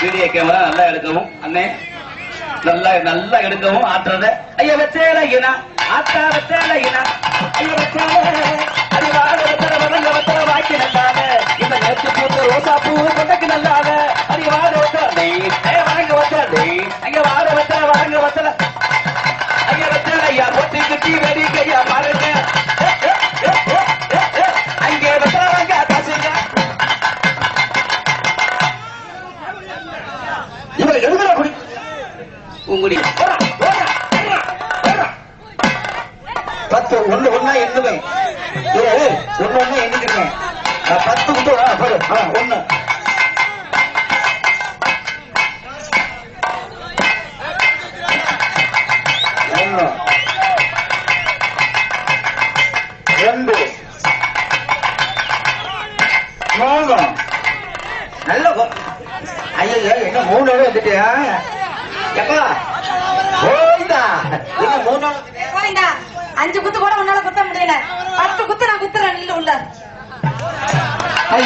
Video camera நல்லா எடுக்கவும் அண்ணே, நல்லா நல்லா எடுக்கவும் ஆட்டுறத ஐயா வச்சேனா ஆத்தா வச்சேனா ஐயா வச்சேல அறிவாக வச்சர வதங்க வச்சர வாக்கி நல்லாத இந்த நேற்று பூத்த ரோசா பூ கொண்டக்கு நல்லாத அறிவாக வச்சரே வதங்க வச்சரே ஐயா வாட வச்சர வதங்க வச்சர ஐயா வச்சல ஐயா பொட்டி குட்டி வெடி கையா பாருங்க அங்கே வச்சரவங்க பசங்க இவரை எழுதுற குடி உங்குடி 10 ஒண்ணு ஒண்ணா எண்ணுவேன். ஒண்ணு ஒண்ணு எண்ணிக்கிறேன். 10 குத்து பாரு. 1 2 3 நல்ல ஐயோ என்ன 3 வந்துட்டியா எப்பா போய்டா என்ன 3 போய்டா 5 குத்து கூட உன்னால குத்த முடியல 10 குத்து நான் குத்துறேன் இல்ல உள்ள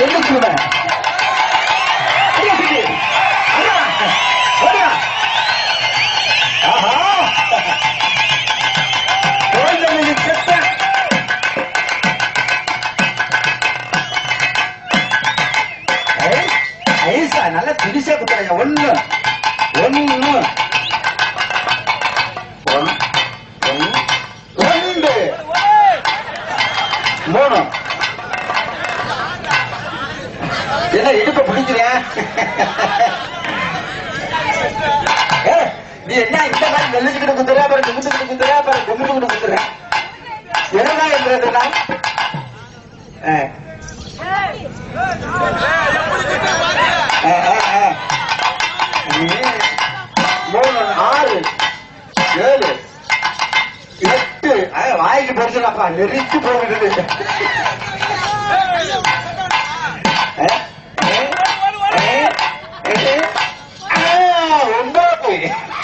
என்ன சொல்ற நல்ல திரிசா குத்துறேன் 1 1 3 என்ன இடுப்ப பிடிக்கிறேன் நீ என்ன இந்த மாதிரி நெல்லிச்சுக்கிட்டு குத்துறா பாரு கும்பிட்டு குத்துறா பாரு கும்பிட்டு குத்துற என்னடா என்றதுனா 6 7 8 வாய்க்கு போடுச்சுடாப்பா நெரிச்சு போகுது 9